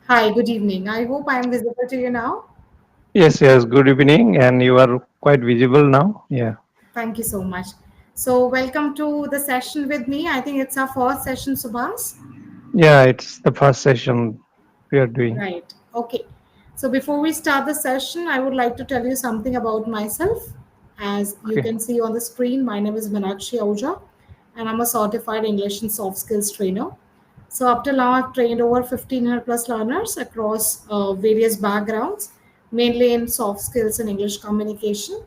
Hi, good evening. I hope I am visible to you now. Yes, yes. Good evening, and you are quite visible now. Yeah, Thank you so much. So, welcome to the session with me. I think it's our first session, Subhas. yeah. It's the first session we are doing. Right. Okay. So, before we start the session, I would like to tell you something about myself. As you Okay, can see on the screen, my name is Meenakshi Ma'am, and I'm a certified English and soft skills trainer. So, up till now, I've trained over 1,500 plus learners across various backgrounds, mainly in soft skills and English communication.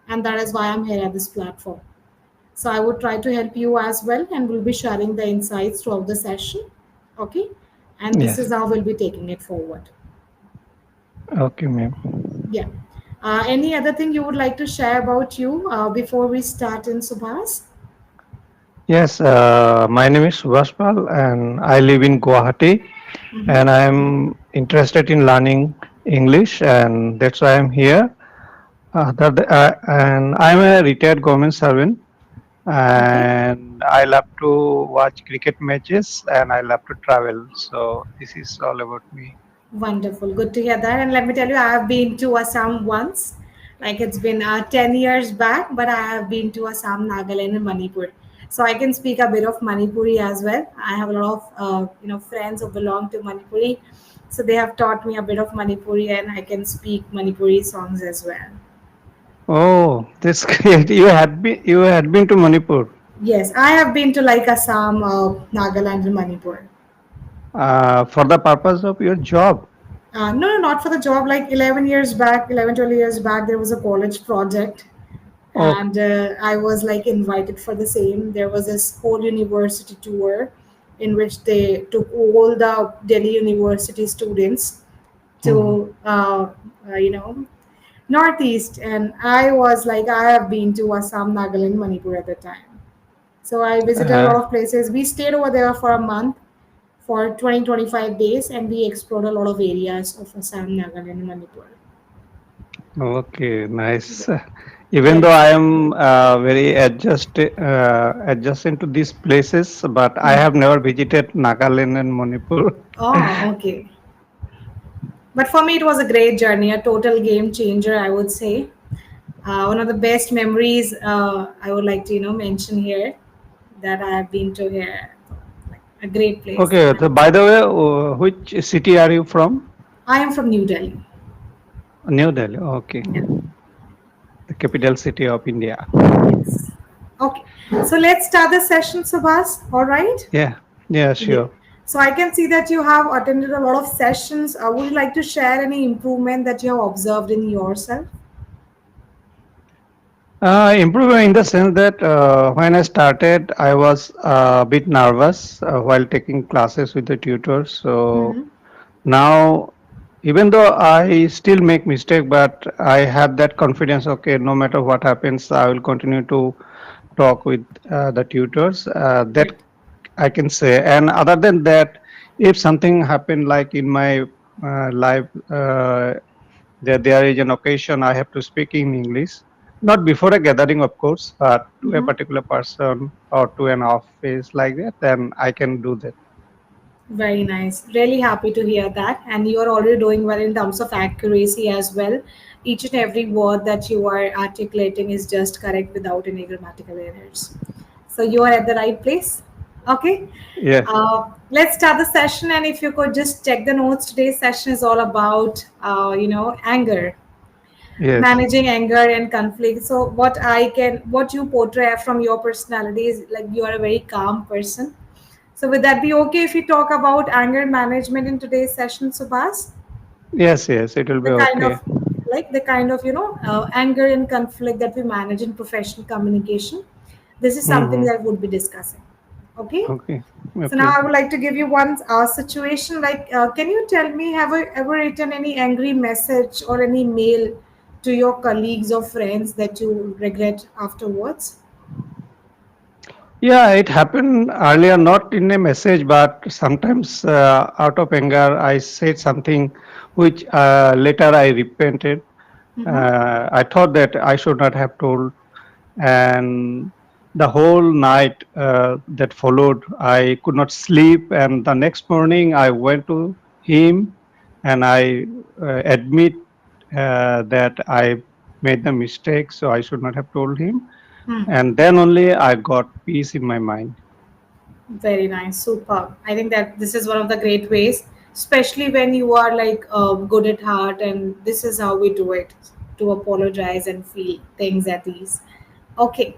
And that is why I'm here at this platform. So, I would try to help you as well, and we'll be sharing the insights throughout the session. Okay. And this yes. is how we'll be taking it forward. Okay, ma'am. Yeah. Any other thing you would like to share about you before we start in Subhas? Yes, my name is Subhaspal, and I live in Guwahati, Mm-hmm. and I'm interested in learning English, and that's why I'm here. And I'm a retired government servant, Okay. and I love to watch cricket matches, and I love to travel. So this is all about me. Wonderful. Good to hear that. And let me tell you, I have been to Assam once. Like it's been 10 years back, but I have been to Assam, Nagaland, and Manipur. So I can speak a bit of Manipuri as well. I have a lot of friends who belong to Manipuri. So they have taught me a bit of Manipuri and I can speak Manipuri songs as well. Oh, that's great. You had been to Manipur Yes, I have been to like Assam, Nagaland, and Manipur. for the purpose of your job. No, no, not for the job. Like 11 years back, 11, 12 years back, there was a college project Oh, and I was like invited for the same. There was this whole university tour in which they took all the Delhi University students mhm. to, Northeast. And I was like, I have been to Assam, Nagaland, Manipur at the time. So I visited a Uh, lot of places. We stayed over there for a month for 20 25 days and we explored a lot of areas of Assam, Nagaland, and Manipur. okay, nice. Even though Yes. I am very adjacent to these places, but I have never visited Nagaland and Manipur. Oh, okay. But for me, it was a great journey, a total game changer, I would say. One of the best memories I would like to, mention here that I have been to here. Like a great place, Okay, I so would by say. the way, which city are you from? I am from New Delhi. New Delhi. Okay, Yeah. the capital city of India. Yes. Okay. So let's start the session, Subhas. All right. Yeah, yeah, Yeah. sure. So I can see that you have attended a lot of sessions. Would you like to share any improvement that you have observed in yourself? Improving in the sense that when I started, I was a bit nervous while taking classes with the tutors. So Mm-hmm. now, even though I still make mistake, but I have that confidence. Okay, no matter what happens, I will continue to talk with the tutors. That Right. I can say. And other than that, if something happened like in my life, that there is an occasion I have to speak in English, not before a gathering, of course, but to a Mm-hmm. particular person or to an office like that, then I can do that. Very nice. Really happy to hear that. And you're already doing well in terms of accuracy as well. Each and every word that you are articulating is just correct without any grammatical errors. So you are at the right place. Okay. Yes, Let's start the session. And if you could just check the notes, today's session is all about, anger, yes. managing anger and conflict. So what you portray from your personality is like you are a very calm person. So would that be okay if we talk about anger management in today's session, Subhas? Yes, yes, it will be The kind okay. of anger and conflict that we manage in professional communication. This is something Hmm. that we'll be discussing. Okay. Okay, So now okay. I would like to give you one situation. Like, can you tell me, have you ever written any angry message or any mail to your colleagues or friends that you regret afterwards? Yeah, it happened earlier, not in a message, but sometimes out of anger, I said something which later I repented. Mm-hmm. I thought that I should not have told, and the whole night that followed, I could not sleep. And the next morning, I went to him and I admit that I made the mistake, so I should not have told him. And then only I got peace in my mind. Very nice, super. I think that this is one of the great ways, especially when you are like good at heart, and this is how we do it to apologize and feel things at ease. Okay.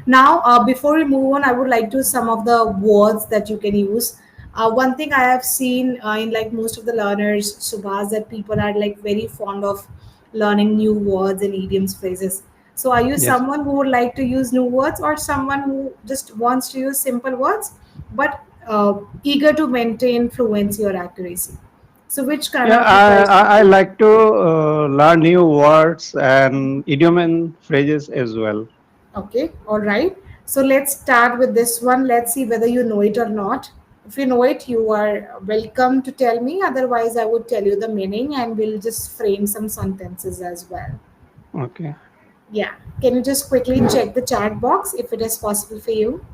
Now, before we move on, I would like to some of the words that you can use. One thing I have seen in like most of the learners, Subhas, that people are like very fond of learning new words and idioms phrases. So, are you Yes. someone who would like to use new words, or someone who just wants to use simple words, but eager to maintain fluency or accuracy? So, which kind Yeah, of people are I you? like to learn new words and idiom and phrases as well. Okay, all right. So let's start with this one. Let's see whether you know it or not. If you know it, you are welcome to tell me. Otherwise, I would tell you the meaning and we'll just frame some sentences as well. Okay. Yeah. Can you just quickly check the chat box if it is possible for you?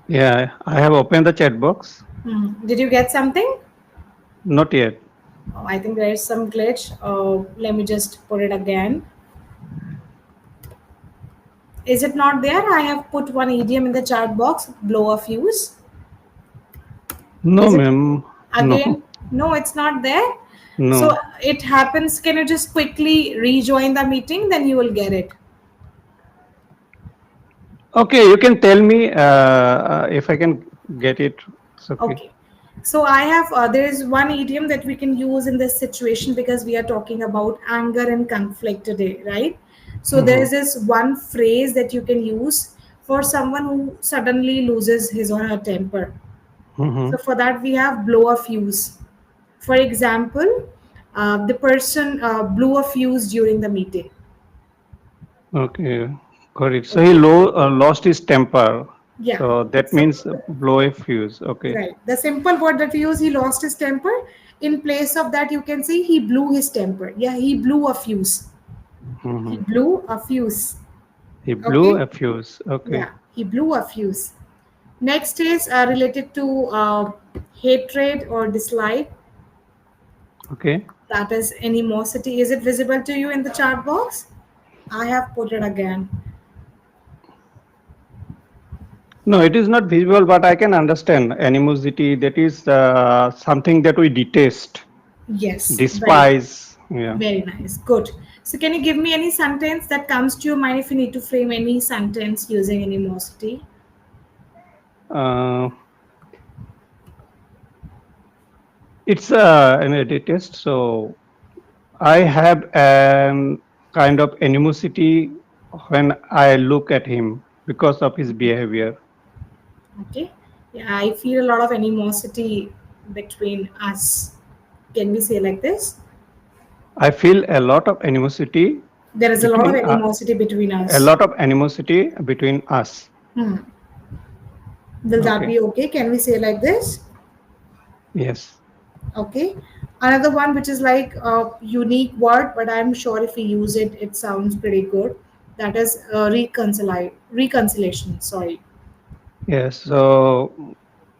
Yeah, I have opened the chat box. Did you get something? Not yet. Oh, I think there is some glitch. Let me just put it again. Is it not there? I have put one idiom in the chat box, blow a fuse. No, Is it ma'am. No, again? No, it's not there. So no. it happens. Can you just quickly rejoin the meeting? Then you will get it. Okay, you can tell me if I can get it. It's okay. Okay. So I have there is one idiom that we can use in this situation because we are talking about anger and conflict today, right? So there Mm-hmm. is this one phrase that you can use for someone who suddenly loses his or her temper. Mm-hmm. So for that we have blow a fuse. For example, the person blew a fuse during the meeting. Okay, got it. So he Okay. lost his temper. Yeah. So that So means blow a fuse. Okay. right. The simple word that we use, he lost his temper. In place of that, you can say he blew his temper. Yeah, he blew a fuse. He Mm-hmm. blew a fuse. He blew Okay. a fuse. Okay. Yeah, he blew a fuse. Next is related to hatred or dislike. Okay. That is animosity. Is it visible to you in the chat box? I have put it again. No, it is not visible, but I can understand animosity. That is something that we detest, Yes, very, despise. Yeah. very nice. Good. So, can you give me any sentence that comes to your mind if you need to frame any sentence using animosity? Uh, it's an detest. So I have an kind of animosity when I look at him because of his behavior. Okay. Yeah, I feel a lot of animosity between us. Can we say like this? I feel a lot of animosity There is a lot of between animosity between a us. lot of animosity between us. Hmm. Will that Okay. be okay? Can we say like this? Yes. Okay. Another one which is like a unique word, but I'm sure if we use it, it sounds pretty good. That is reconciliation. Sorry. Yes. So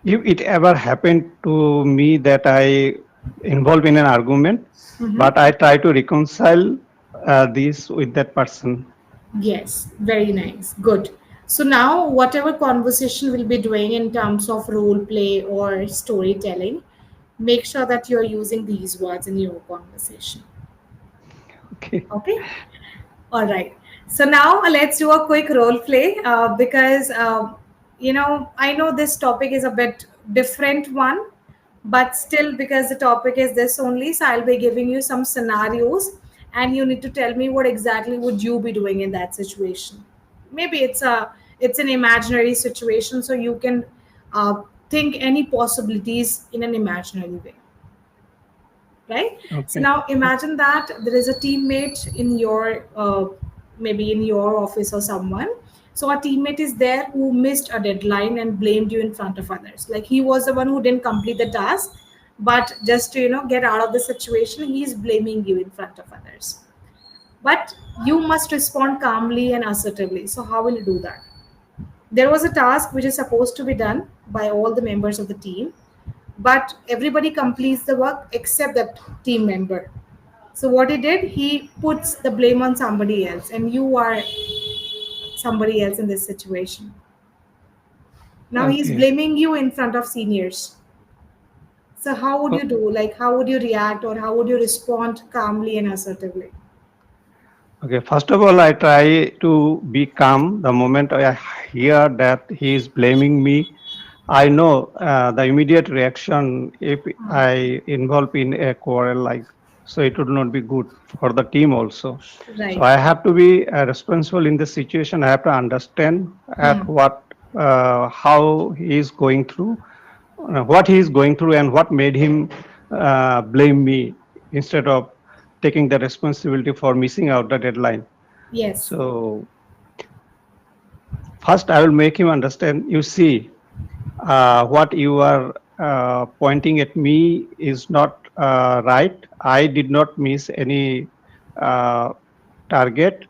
if it ever happened to me that I involved in an argument, Mm-hmm. but I try to reconcile this with that person. Yes, very nice. Good. So now, whatever conversation we'll be doing in terms of role play or storytelling, make sure that you're using these words in your conversation. Okay. Okay. All right. So now let's do a quick role play because I know this topic is a bit different one, but still because the topic is this only, so I'll be giving you some scenarios, and you need to tell me what exactly would you be doing in that situation. Maybe it's an imaginary situation, so you can think any possibilities in an imaginary way, right? So Okay. now imagine that there is a teammate in your maybe in your office or someone. So a teammate is there who missed a deadline and blamed you in front of others, like he was the one who didn't complete the task, but just to get out of the situation, he is blaming you in front of others. But you must respond calmly and assertively. So how will you do that? There was a task which is supposed to be done by all the members of the team, but everybody completes the work except that team member. So what he did, he puts the blame on somebody else, and you are somebody else in this situation. Now he's Okay. blaming you in front of seniors. So how would you O- do? Like, how would you react, or how would you respond calmly and assertively? Okay. First of all, I try to be calm the moment I hear that he is blaming me. I know the immediate reaction if I involve in a quarrel like so it would not be good for the team also. So Right. I have to be responsible in the situation. I have to understand Hmm. at what how he is going through, what he is going through, and what made him blame me instead of taking the responsibility for missing out the deadline. Yes. So first, I will make him understand. You see, what you are pointing at me is not right. I did not miss any uh, target.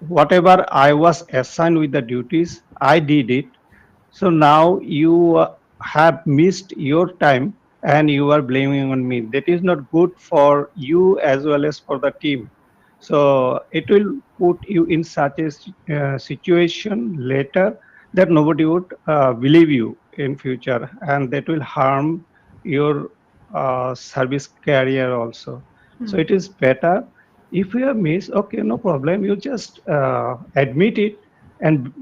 Whatever I was assigned with the duties, I did it. So now you have missed your time and you are blaming on me. That is not good for you as well as for the team. So it will put you in such a situation later that nobody would believe you in future, and that will harm your service career also. So it is better if you have missed. Okay, no problem. You just admit it and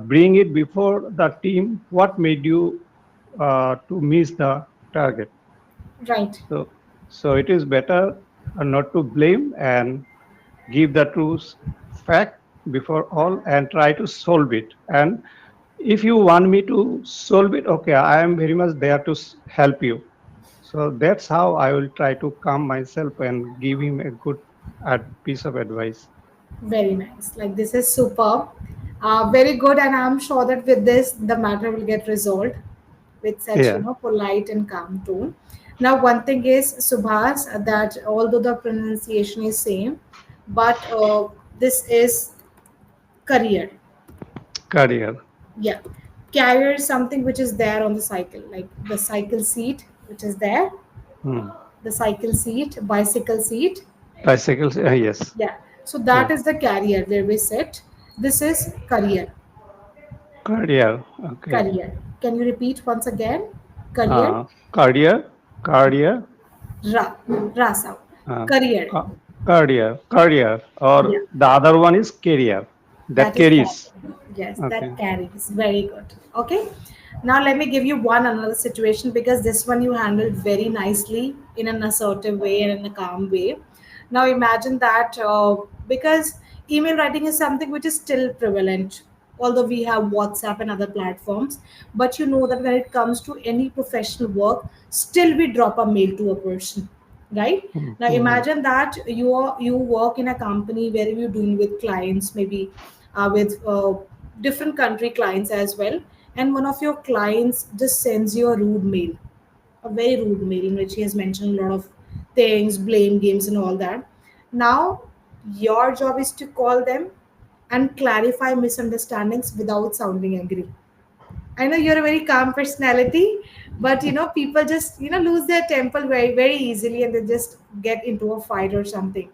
bring it before the team. What made you to miss the target? Right. So, so it is better not to blame and give the truth fact before all and try to solve it. And if you want me to solve it, okay, I am very much there to help you. So that's how I will try to calm myself and give him a good piece of advice. Very nice. Like, this is superb. Very good, and I'm sure that with this, the matter will get resolved with such, Yeah, polite and calm tone. Now, one thing is, Subhas, that although the pronunciation is same, but this is career. career. Yeah. Carrier is something which is there on the cycle, like the cycle seat, which is there, Hmm. the cycle seat, bicycle seat. Bicycles, yes. Yeah. So Yeah. that is the carrier where we sit. This is career. Career. Okay. Career. Can you repeat once again? Career. Career. Career. Ra. Ra sound. Uh, Career. career. Or Yeah. the other one is career. That That is carries. carry. Yes, Okay. that carries. Very good. Okay. Now let me give you one another situation, because this one you handled very nicely in an assertive way and in a calm way. Now imagine that, because email writing is something which is still prevalent, although we have WhatsApp and other platforms. But you know that when it comes to any professional work, still we drop a mail to a person, right? Now Mhm. imagine that you work in a company where you're doing with clients, maybe with different country clients as well, and one of your clients just sends you a rude mail, a very rude mail in which he has mentioned a lot of things, blame games and all that. Now your job is to call them and clarify misunderstandings without sounding angry. I know you're a very calm personality, but people just lose their temper very very easily, and they just get into a fight or something.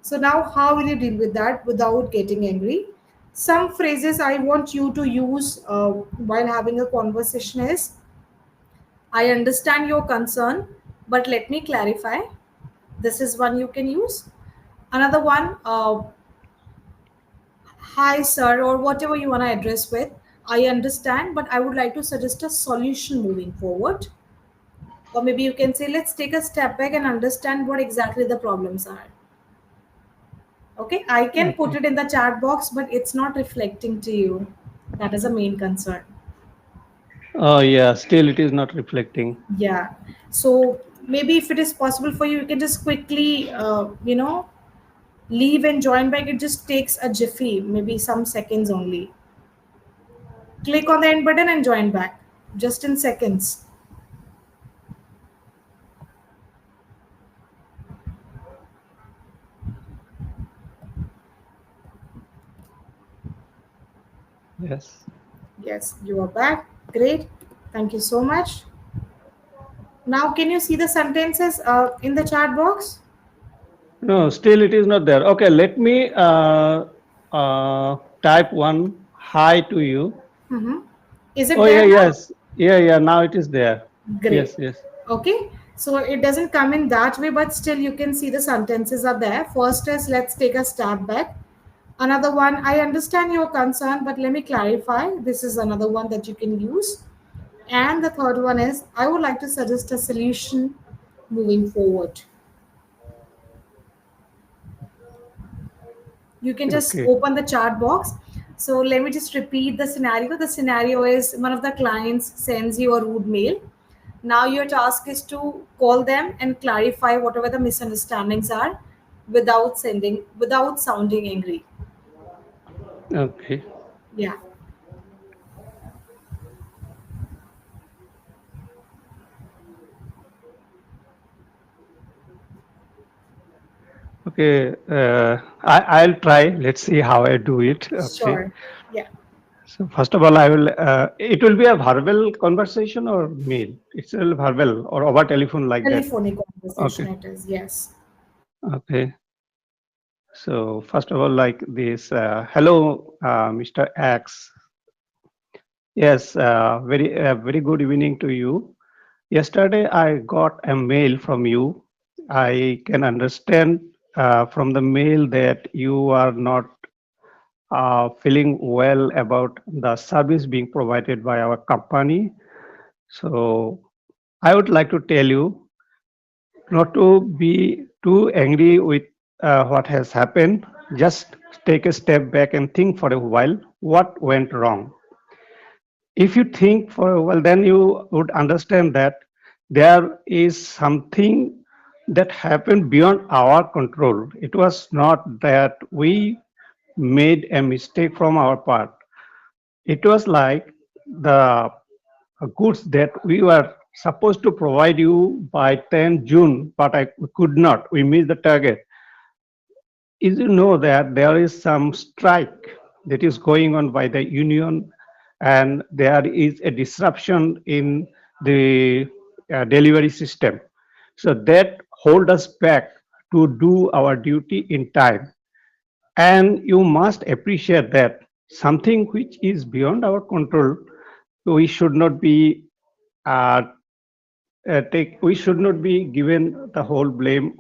So now, how will you deal with that without getting angry? Some phrases I want you to use while having a conversation is, "I understand your concern, but let me clarify." This is one you can use. Another one, "Hi, sir," or whatever you want to address with. "I understand, but I would like to suggest a solution moving forward." Or maybe you can say, "Let's take a step back and understand what exactly the problems are." Okay, I can put Okay. it in the chat box, but it's not reflecting to you. That is a main concern. Oh, yeah. Still, it is not reflecting. Yeah. So maybe if it is possible for you, you can just quickly, leave and join back. It just takes a jiffy, maybe some seconds only. Click on the end button and join back, just in seconds. Yes. Yes, you are back. Great. Thank you so much. Now, can you see the sentences in the chat box? No, still it is not there. Okay, let me type one hi to you. Mm-hmm. Is it Oh yeah, there now? yes, yeah. Now it is there. Great. Yes, yes. Okay. So it doesn't come in that way, but still you can see the sentences are there. First is let's take a step back. Another one, I understand your concern, but let me clarify. This is another one that you can use. And the third one is, I would like to suggest a solution moving forward. You can just Okay, open the chat box. So let me just repeat the scenario. The scenario is one of the clients sends you a rude mail. Now your task is to call them and clarify whatever the misunderstandings are without sounding angry. okay, Yeah. okay. I'll try. Let's see how I do it. Okay. Sure. Yeah. So first of all, I will. It will be a verbal conversation or mail. It's a verbal or over telephone like that. Telephonic conversation Okay. it is. Yes. Okay. So first of all, like this. Hello, Mr. X. Yes. Very good evening to you. Yesterday, I got a mail from you. I can understand from the mail that you are not feeling well about the service being provided by our company. So I would like to tell you not to be too angry with what has happened. Just take a step back and think for a while what went wrong. If you think for a while, then you would understand that there is something that happened beyond our control. It was not that we made a mistake from our part. It was like the goods that we were supposed to provide you by 10 June, but I could not. We missed the target. Is you know that there is some strike that is going on by the union, and there is a disruption in the delivery system. So that hold us back to do our duty in time. And you must appreciate that something which is beyond our control, we should not be uh, we should not be given the whole blame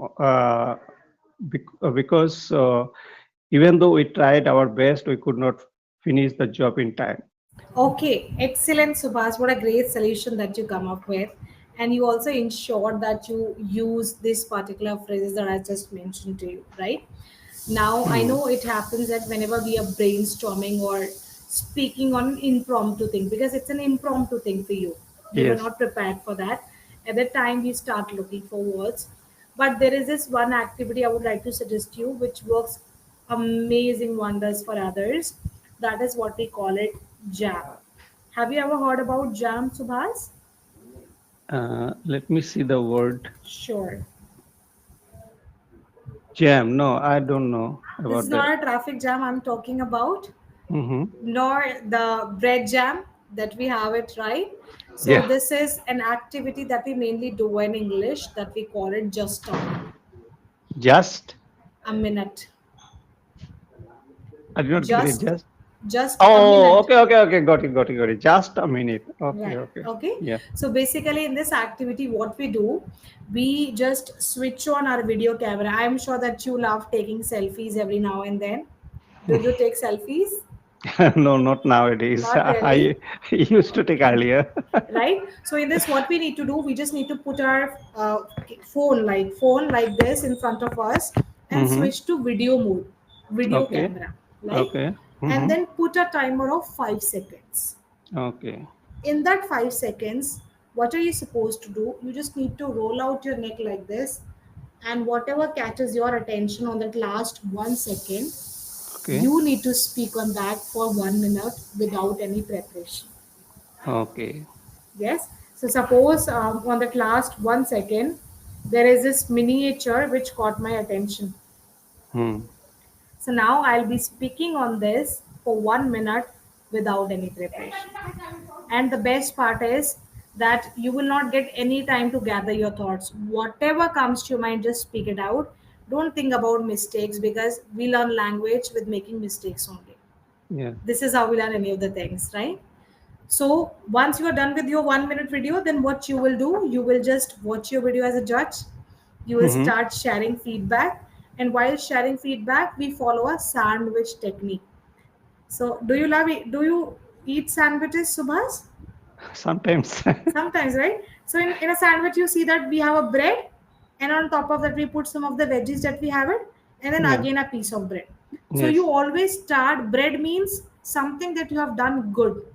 because even though we tried our best, we could not finish the job in time. Okay, excellent, Subhas. What a great solution that you come up with. And you also ensured that you use this particular phrases that I just mentioned to you, right? Now, I Hmm. know it happens that whenever we are brainstorming or speaking on an impromptu thing, because it's an impromptu thing for you, you were Yes. not prepared for that. At that time, we start looking for words. But there is this one activity I would like to suggest you, which works amazing wonders for others. That is what we call it jam. Have you ever heard about jam, Subhas? Let me see the word Sure. jam. No, I don't know This is about that. not a traffic jam I'm talking about, Hmm. nor the bread jam that we have it, right? So Yeah, this is an activity that we mainly do in English that we call it just a minute. just. A minute. I did not get it. Just Just. just a Oh, minute. okay. Got it. Just a minute. Okay, Right. okay. Okay. Yeah. So basically, in this activity, what we do, we just switch on our video camera. I'm sure that you love taking selfies every now and then. Do you take selfies? No, not nowadays. Not really. I used to take earlier. Right. So in this, what we need to do, we just need to put our phone like this in front of us and Hmm. switch to video mode, video Okay. camera, like, Okay. and Hmm. then put a timer of 5 seconds. Okay. In that 5 seconds, what are you supposed to do? You just need to roll out your neck like this, and whatever catches your attention on that last 1 second, Okay. you need to speak on that for 1 minute without any preparation. Okay. Yes. So suppose on that last 1 second, there is this miniature which caught my attention. Hmm. So now I'll be speaking on this for 1 minute without any preparation. And the best part is that you will not get any time to gather your thoughts. Whatever comes to your mind, just speak it out. Don't think about mistakes, because we learn language with making mistakes only. Yeah. This is how we learn any of the things, right? So once you are done with your 1 minute video, then what you will do, you will just watch your video as a judge. You will Mm-hmm. start sharing feedback. And while sharing feedback, we follow a sandwich technique. So do you eat sandwiches, Subhas? Sometimes. Sometimes, right? So in a sandwich, you see that we have a bread, and on top of that, we put some of the veggies that we have it, and then Yeah. again a piece of bread. So Yes. you always start, bread means something that you have done good.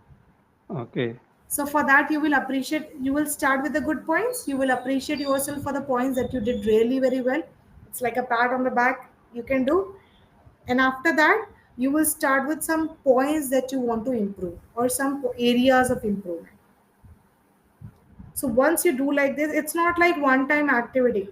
Okay. So for that, you will start with the good points. You will appreciate yourself for the points that you did really very well. It's like a pat on the back you can do. And after that, you will start with some points that you want to improve, or some areas of improvement. So once you do like this, it's not like one time activity.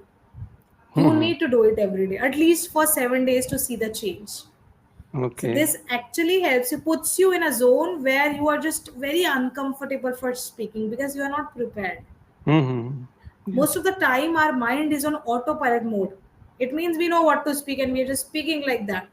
You Mm-hmm. need to do it every day, at least for 7 days, to see the change. So Okay. this actually helps you, puts you in a zone where you are just very uncomfortable for speaking, because you are not prepared. Mm-hmm. Most Yes. of the time our mind is on autopilot mode. It means we know what to speak and we are just speaking like that.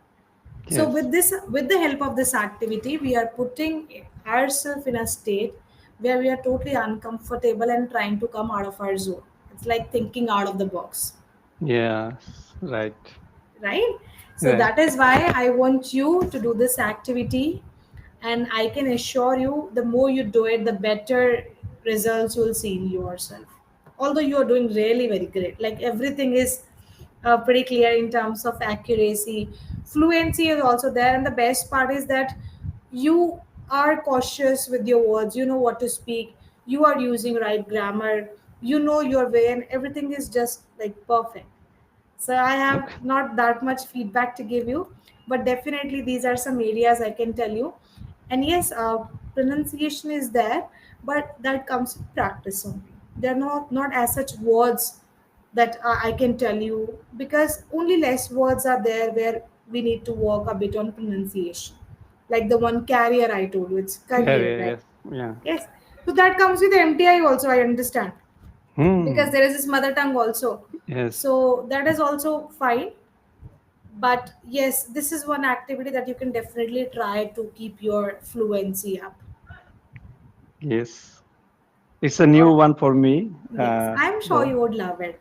So Yes. with the help of this activity, we are putting ourselves in a state where we are totally uncomfortable and trying to come out of our zone. It's like thinking out of the box, Yes. Right. right? So Right. that is why I want you to do this activity, and I can assure you, the more you do it, the better results you'll see in yourself. Although you are doing really very great, like everything is pretty clear in terms of accuracy. Fluency is also there, and the best part is that you are cautious with your words. You know what to speak, you are using right grammar, you know your way, and everything is just like perfect. So I have Okay. not that much feedback to give you, but definitely these are some areas I can tell you. And yes, pronunciation is there, but that comes with practice only. They're not as such words that I can tell you, because only less words are there where we need to work a bit on pronunciation. Like the one carrier I told you, it's career, Career. right? Yes. Yeah. Yes. So that comes with MTI also, I understand, because Hmm. there is this mother tongue also. Yes. So that is also fine. But yes, this is one activity that you can definitely try to keep your fluency up. Yes. It's a new Or one for me. yes, I'm sure you Though. would love it.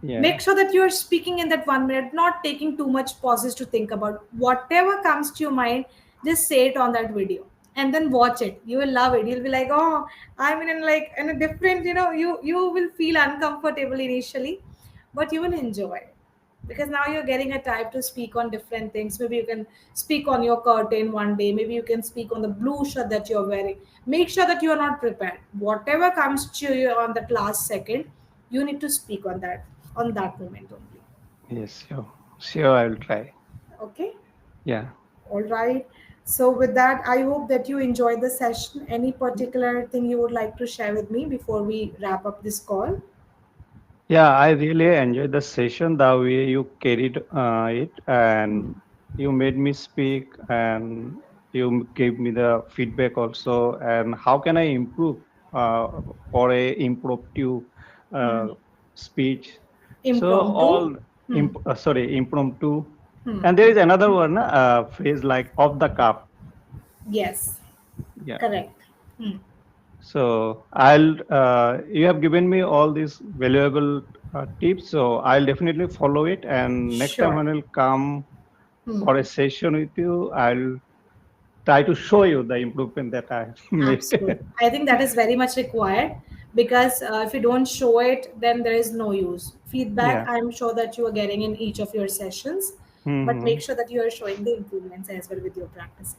Yeah. Make sure that you're speaking in that 1 minute, not taking too much pauses to think about whatever comes to your mind. Just say it on that video and then watch it. You will love it. You'll be like, oh, I'm in like in a different, you will feel uncomfortable initially, but you will enjoy it, because now you're getting a time to speak on different things. Maybe you can speak on your curtain one day, maybe you can speak on the blue shirt that you're wearing. Make sure that you are not prepared. Whatever comes to you on that last second, you need to speak on that moment only. Yes. Sure. Sure. I will try. Okay. Yeah. All right. So with that, I hope that you enjoyed the session. Any particular thing you would like to share with me before we wrap up this call? Yeah, I really enjoyed the session, the way you carried it, and you made me speak, and you gave me the feedback also, and how can I improve uh, for a impromptu uh, speech? So Impromptu. all Hmm. sorry, impromptu, Hmm. and there is another one phrase like off the cuff. Yes. Yeah. Correct. Hmm. So you have given me all these valuable tips, so I'll definitely follow it. And next time Sure. when I'll come Hmm. for a session with you, I'll try to show you the improvement that I made. Absolutely. I think that is very much required, because if you don't show it, then there is no use. Feedback, Yeah. I'm sure that you are getting in each of your sessions, but Hmm. make sure that you are showing the improvements as well with your practices.